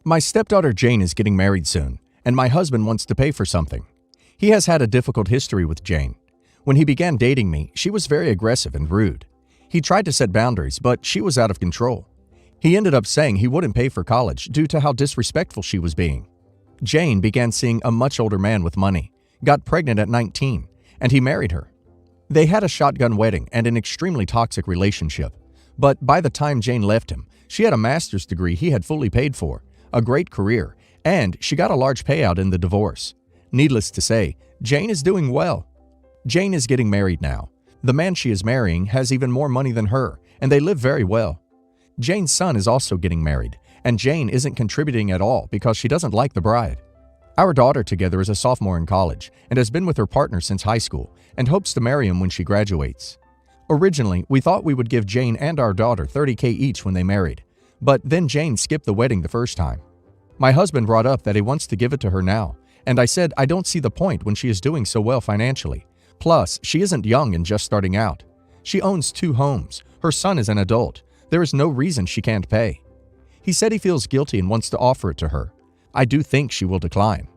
My stepdaughter Jane is getting married soon, and my husband wants to pay for something. He has had a difficult history with Jane. When he began dating me, she was very aggressive and rude. He tried to set boundaries, but she was out of control. He ended up saying he wouldn't pay for college due to how disrespectful she was being. Jane began seeing a much older man with money, got pregnant at 19, and he married her. They had a shotgun wedding and an extremely toxic relationship. But by the time Jane left him, she had a master's degree he had fully paid for, a great career, and she got a large payout in the divorce. Needless to say, Jane is doing well. Jane is getting married now. The man she is marrying has even more money than her, and they live very well. Jane's son is also getting married, and Jane isn't contributing at all because she doesn't like the bride. Our daughter together is a sophomore in college and has been with her partner since high school and hopes to marry him when she graduates. Originally, we thought we would give Jane and our daughter $30,000 each when they married, but then Jane skipped the wedding the first time. My husband brought up that he wants to give it to her now, and I said I don't see the point when she is doing so well financially. Plus, she isn't young and just starting out. She owns 2 homes. Her son is an adult. There is no reason she can't pay. He said he feels guilty and wants to offer it to her. I do think she will decline.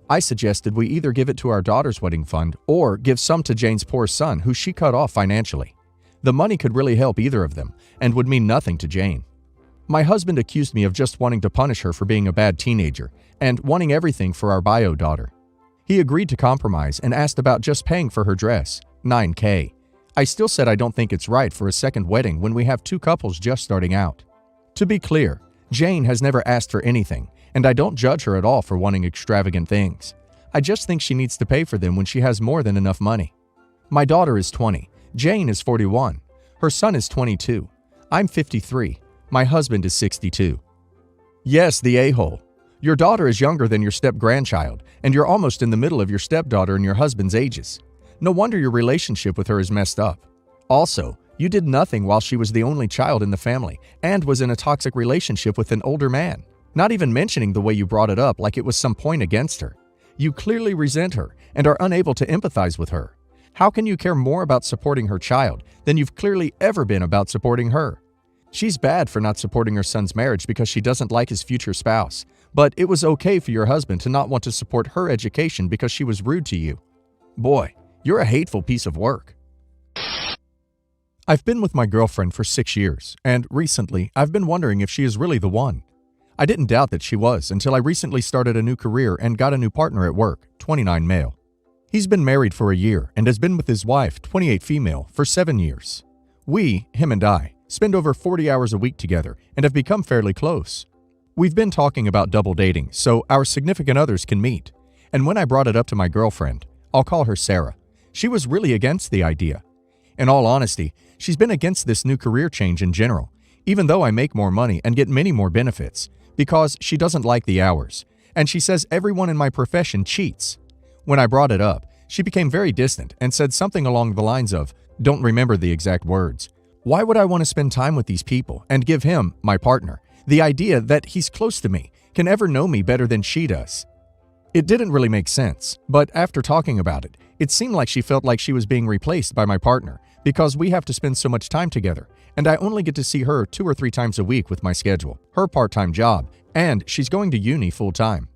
I suggested we either give it to our daughter's wedding fund or give some to Jane's poor son, who she cut off financially. The money could really help either of them and would mean nothing to Jane. My husband accused me of just wanting to punish her for being a bad teenager and wanting everything for our bio daughter. He agreed to compromise and asked about just paying for her dress, $9,000. I still said I don't think it's right for a second wedding when we have 2 couples just starting out. To be clear, Jane has never asked for anything, and I don't judge her at all for wanting extravagant things. I just think she needs to pay for them when she has more than enough money. My daughter is 20. Jane is 41. Her son is 22. I'm 53. My husband is 62. Yes, the a-hole. Your daughter is younger than your step-grandchild, and you're almost in the middle of your stepdaughter and your husband's ages. No wonder your relationship with her is messed up. Also, you did nothing while she was the only child in the family and was in a toxic relationship with an older man, not even mentioning the way you brought it up like it was some point against her. You clearly resent her and are unable to empathize with her. How can you care more about supporting her child than you've clearly ever been about supporting her? She's bad for not supporting her son's marriage because she doesn't like his future spouse, but it was okay for your husband to not want to support her education because she was rude to you. Boy, you're a hateful piece of work. I've been with my girlfriend for 6 years, and recently I've been wondering if she is really the one. I didn't doubt that she was until I recently started a new career and got a new partner at work, 29 male. He's been married for a year and has been with his wife, 28 female, for 7 years. We, him and I, spend over 40 hours a week together and have become fairly close. We've been talking about double dating so our significant others can meet, and when I brought it up to my girlfriend, I'll call her Sarah, she was really against the idea. In all honesty, she's been against this new career change in general, even though I make more money and get many more benefits, because she doesn't like the hours, and she says everyone in my profession cheats. When I brought it up, she became very distant and said something along the lines of, don't remember the exact words, why would I want to spend time with these people and give him, my partner, the idea that he's close to me, can ever know me better than she does? It didn't really make sense, but after talking about it, it seemed like she felt like she was being replaced by my partner because we have to spend so much time together, and I only get to see her 2 or 3 times a week with my schedule, her part-time job, and she's going to uni full-time.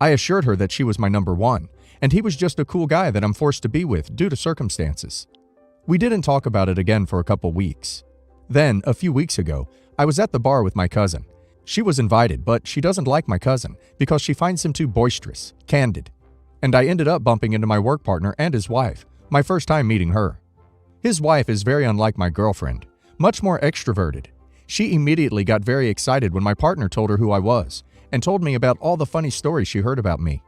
I assured her that she was my number one, and he was just a cool guy that I'm forced to be with due to circumstances. We didn't talk about it again for a couple weeks. Then, a few weeks ago, I was at the bar with my cousin. She was invited, but she doesn't like my cousin because she finds him too boisterous, candid. And I ended up bumping into my work partner and his wife, my first time meeting her. His wife is very unlike my girlfriend, much more extroverted. She immediately got very excited when my partner told her who I was and told me about all the funny stories she heard about me.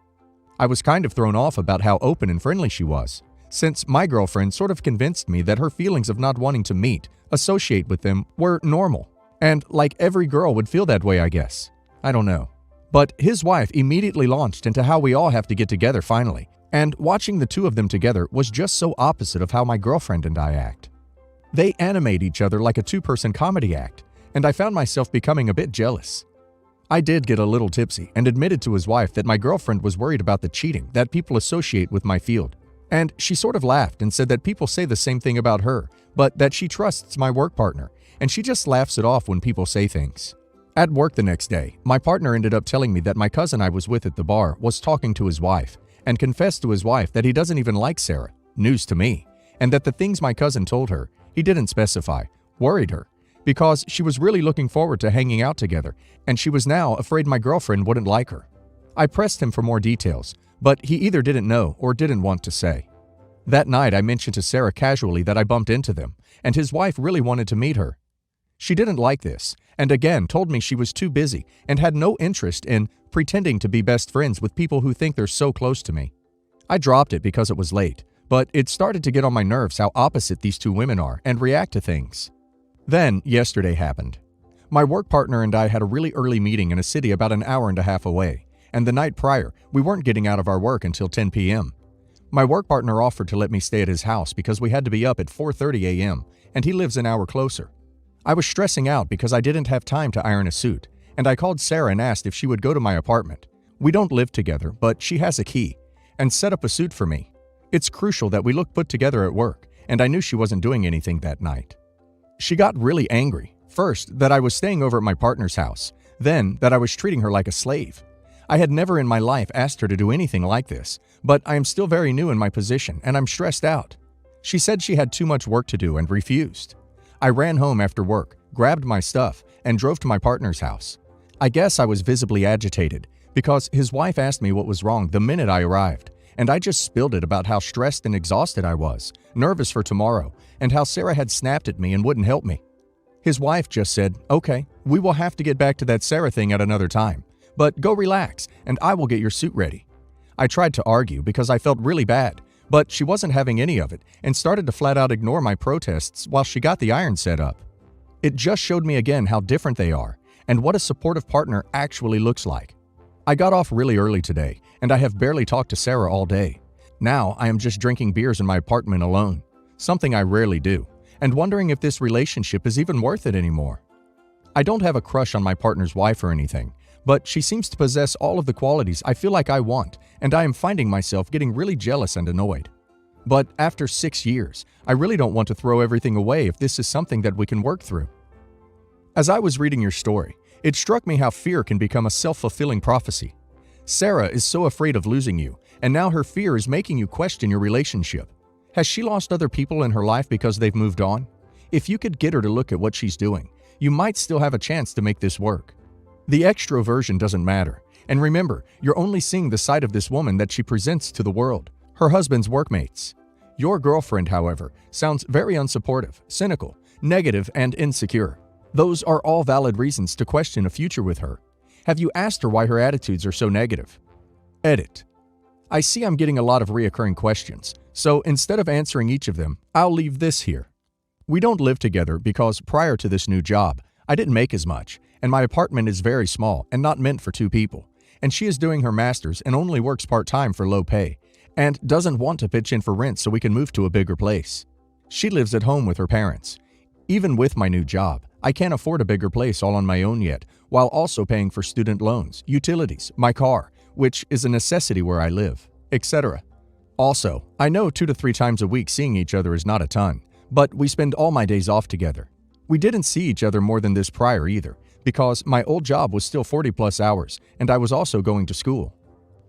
I was kind of thrown off about how open and friendly she was, since my girlfriend sort of convinced me that her feelings of not wanting to meet, associate with them, were normal. And like every girl would feel that way, I guess. I don't know. But his wife immediately launched into how we all have to get together finally, and watching the 2 of them together was just so opposite of how my girlfriend and I act. They animate each other like a 2-person comedy act, and I found myself becoming a bit jealous. I did get a little tipsy and admitted to his wife that my girlfriend was worried about the cheating that people associate with my field. And she sort of laughed and said that people say the same thing about her, but that she trusts my work partner, and she just laughs it off when people say things. At work the next day, my partner ended up telling me that my cousin I was with at the bar was talking to his wife and confessed to his wife that he doesn't even like Sarah, news to me, and that the things my cousin told her, he didn't specify, worried her, because she was really looking forward to hanging out together and she was now afraid my girlfriend wouldn't like her. I pressed him for more details, but he either didn't know or didn't want to say. That night I mentioned to Sarah casually that I bumped into them, and his wife really wanted to meet her. She didn't like this, and again told me she was too busy and had no interest in pretending to be best friends with people who think they're so close to me. I dropped it because it was late, but it started to get on my nerves how opposite these two women are and react to things. Then, yesterday happened. My work partner and I had a really early meeting in a city about an hour and a half away, and the night prior, we weren't getting out of our work until 10 p.m. My work partner offered to let me stay at his house because we had to be up at 4:30 a.m., and he lives an hour closer. I was stressing out because I didn't have time to iron a suit, and I called Sarah and asked if she would go to my apartment. We don't live together, but she has a key, and set up a suit for me. It's crucial that we look put together at work, and I knew she wasn't doing anything that night. She got really angry. First, that I was staying over at my partner's house, then that I was treating her like a slave. I had never in my life asked her to do anything like this, but I am still very new in my position and I'm stressed out. She said she had too much work to do and refused. I ran home after work, grabbed my stuff, and drove to my partner's house. I guess I was visibly agitated because his wife asked me what was wrong the minute I arrived, and I just spilled it about how stressed and exhausted I was, nervous for tomorrow, and how Sarah had snapped at me and wouldn't help me. His wife just said, "Okay, we will have to get back to that Sarah thing at another time, but go relax and I will get your suit ready." I tried to argue because I felt really bad, but she wasn't having any of it and started to flat out ignore my protests while she got the iron set up. It just showed me again how different they are and what a supportive partner actually looks like. I got off really early today and I have barely talked to Sarah all day. Now I am just drinking beers in my apartment alone, something I rarely do, and wondering if this relationship is even worth it anymore. I don't have a crush on my partner's wife or anything, but she seems to possess all of the qualities I feel like I want, and I am finding myself getting really jealous and annoyed. But after 6 years, I really don't want to throw everything away if this is something that we can work through. As I was reading your story, it struck me how fear can become a self-fulfilling prophecy. Sarah is so afraid of losing you, and now her fear is making you question your relationship. Has she lost other people in her life because they've moved on? If you could get her to look at what she's doing, you might still have a chance to make this work. The extroversion doesn't matter, and remember, you're only seeing the side of this woman that she presents to the world, her husband's workmates. Your girlfriend, however, sounds very unsupportive, cynical, negative, and insecure. Those are all valid reasons to question a future with her. Have you asked her why her attitudes are so negative? Edit. I see I'm getting a lot of reoccurring questions, so instead of answering each of them, I'll leave this here. We don't live together because prior to this new job, I didn't make as much, and my apartment is very small and not meant for 2 people, and she is doing her master's and only works part-time for low pay, and doesn't want to pitch in for rent so we can move to a bigger place. She lives at home with her parents. Even with my new job, I can't afford a bigger place all on my own yet, while also paying for student loans, utilities, my car, which is a necessity where I live, etc. Also, I know 2 to 3 times a week seeing each other is not a ton, but we spend all my days off together. We didn't see each other more than this prior either, because my old job was still 40+ hours, and I was also going to school.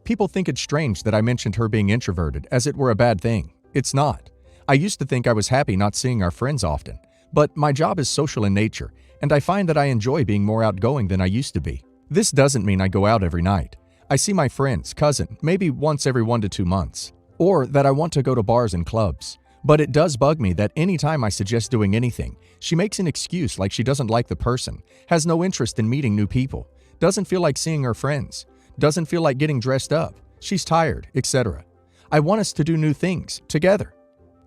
People think it's strange that I mentioned her being introverted as it were a bad thing. It's not. I used to think I was happy not seeing our friends often, but my job is social in nature, and I find that I enjoy being more outgoing than I used to be. This doesn't mean I go out every night. I see my friends, cousin, maybe once every 1 to 2 months, or that I want to go to bars and clubs. But it does bug me that anytime I suggest doing anything, she makes an excuse like she doesn't like the person, has no interest in meeting new people, doesn't feel like seeing her friends, doesn't feel like getting dressed up, she's tired, etc. I want us to do new things, together.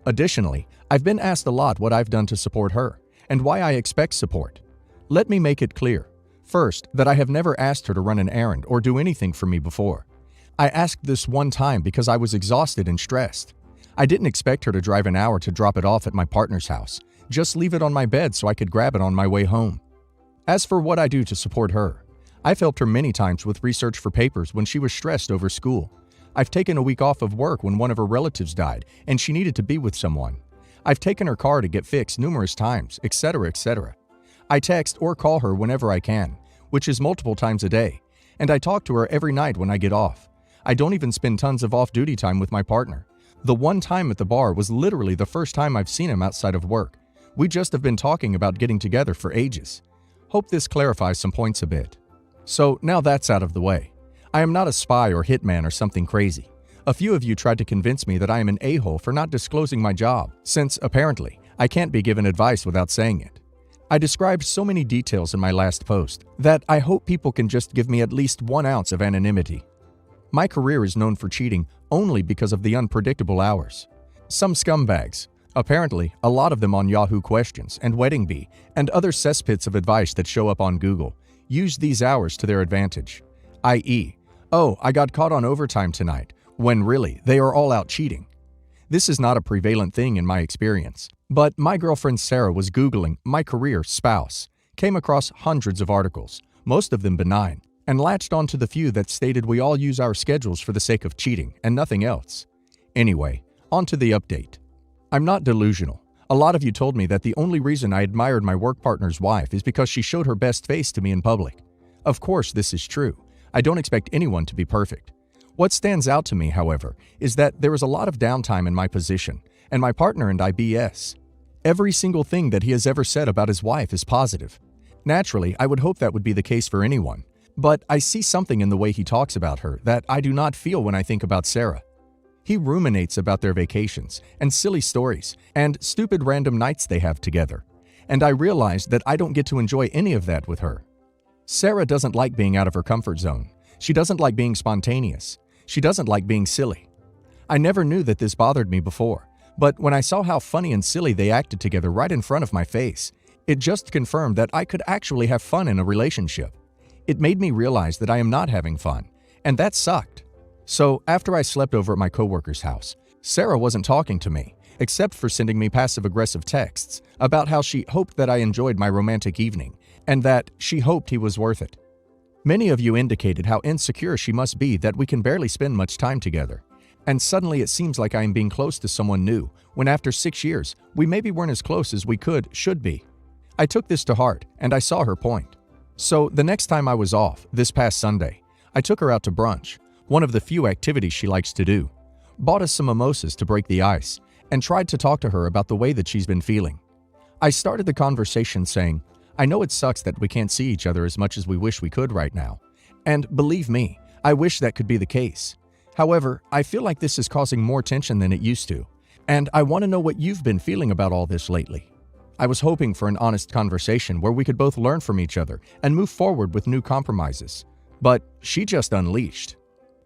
Additionally, I've been asked a lot what I've done to support her, and why I expect support. Let me make it clear. First, that I have never asked her to run an errand or do anything for me before. I asked this one time because I was exhausted and stressed. I didn't expect her to drive an hour to drop it off at my partner's house, just leave it on my bed so I could grab it on my way home. As for what I do to support her, I've helped her many times with research for papers when she was stressed over school. I've taken a week off of work when one of her relatives died and she needed to be with someone. I've taken her car to get fixed numerous times, etc., etc. I text or call her whenever I can, which is multiple times a day, and I talk to her every night when I get off. I don't even spend tons of off-duty time with my partner. The one time at the bar was literally the first time I've seen him outside of work. We just have been talking about getting together for ages. Hope this clarifies some points a bit. So now that's out of the way. I am not a spy or hitman or something crazy. A few of you tried to convince me that I am an a-hole for not disclosing my job, since, apparently, I can't be given advice without saying it. I described so many details in my last post that I hope people can just give me at least 1 ounce of anonymity. My career is known for cheating only because of the unpredictable hours. Some scumbags, apparently a lot of them on Yahoo Questions and Wedding Bee and other cesspits of advice that show up on Google, use these hours to their advantage, i.e., "Oh, I got caught on overtime tonight," when really they are all out cheating. This is not a prevalent thing in my experience, but my girlfriend Sarah was Googling "my career spouse," came across hundreds of articles, most of them benign, and latched onto the few that stated we all use our schedules for the sake of cheating and nothing else. Anyway, on to the update. I'm not delusional. A lot of you told me that the only reason I admired my work partner's wife is because she showed her best face to me in public. Of course, this is true. I don't expect anyone to be perfect. What stands out to me, however, is that there is a lot of downtime in my position, and my partner and I BS. Every single thing that he has ever said about his wife is positive. Naturally, I would hope that would be the case for anyone, but I see something in the way he talks about her that I do not feel when I think about Sarah. He ruminates about their vacations and silly stories and stupid random nights they have together, and I realize that I don't get to enjoy any of that with her. Sarah doesn't like being out of her comfort zone. She doesn't like being spontaneous. She doesn't like being silly. I never knew that this bothered me before, but when I saw how funny and silly they acted together right in front of my face, it just confirmed that I could actually have fun in a relationship. It made me realize that I am not having fun, and that sucked. So after I slept over at my coworker's house, Sarah wasn't talking to me, except for sending me passive-aggressive texts about how she hoped that I enjoyed my romantic evening, and that she hoped he was worth it. Many of you indicated how insecure she must be that we can barely spend much time together. And suddenly it seems like I am being close to someone new, when after 6 years, we maybe weren't as close as we should be. I took this to heart, and I saw her point. So the next time I was off, this past Sunday, I took her out to brunch, one of the few activities she likes to do, bought us some mimosas to break the ice, and tried to talk to her about the way that she's been feeling. I started the conversation saying, "I know it sucks that we can't see each other as much as we wish we could right now. And believe me, I wish that could be the case. However, I feel like this is causing more tension than it used to, and I want to know what you've been feeling about all this lately." I was hoping for an honest conversation where we could both learn from each other and move forward with new compromises. But she just unleashed.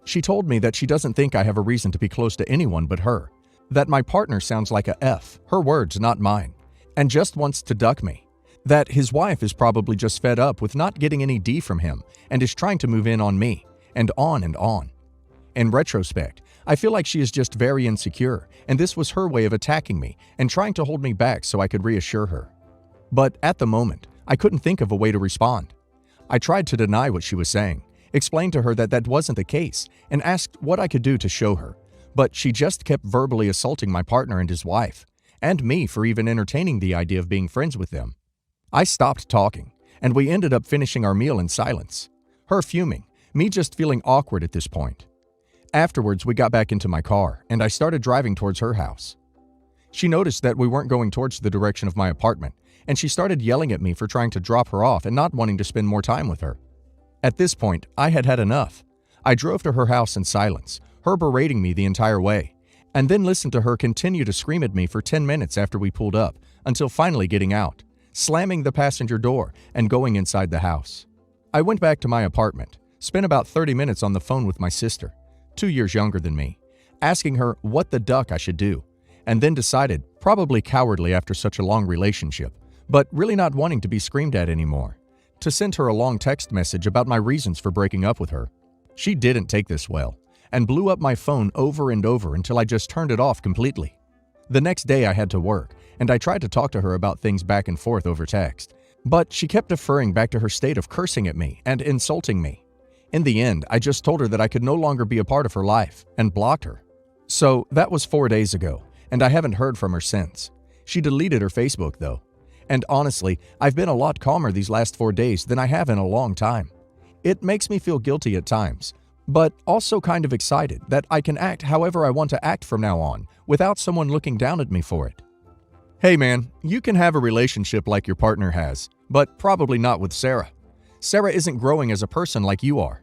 She told me that she doesn't think I have a reason to be close to anyone but her, that my partner sounds like a F, her words, not mine, and just wants to duck me, that his wife is probably just fed up with not getting any D from him and is trying to move in on me, and on and on. In retrospect, I feel like she is just very insecure, and this was her way of attacking me and trying to hold me back so I could reassure her. But at the moment, I couldn't think of a way to respond. I tried to deny what she was saying, explained to her that that wasn't the case, and asked what I could do to show her, but she just kept verbally assaulting my partner and his wife, and me for even entertaining the idea of being friends with them. I stopped talking, and we ended up finishing our meal in silence. Her fuming, me just feeling awkward at this point. Afterwards, we got back into my car, and I started driving towards her house. She noticed that we weren't going towards the direction of my apartment, and she started yelling at me for trying to drop her off and not wanting to spend more time with her. At this point, I had had enough. I drove to her house in silence, her berating me the entire way, and then listened to her continue to scream at me for 10 minutes after we pulled up, until finally getting out, slamming the passenger door, and going inside the house. I went back to my apartment, spent about 30 minutes on the phone with my sister, 2 years younger than me, asking her what the duck I should do, and then decided, probably cowardly after such a long relationship, but really not wanting to be screamed at anymore, to send her a long text message about my reasons for breaking up with her. She didn't take this well, and blew up my phone over and over until I just turned it off completely. The next day I had to work, and I tried to talk to her about things back and forth over text, but she kept deferring back to her state of cursing at me and insulting me. In the end, I just told her that I could no longer be a part of her life, and blocked her. So that was 4 days ago, and I haven't heard from her since. She deleted her Facebook though. And honestly, I've been a lot calmer these last 4 days than I have in a long time. It makes me feel guilty at times, but also kind of excited that I can act however I want to act from now on without someone looking down at me for it. Hey man, you can have a relationship like your partner has, but probably not with Sarah. Sarah isn't growing as a person like you are.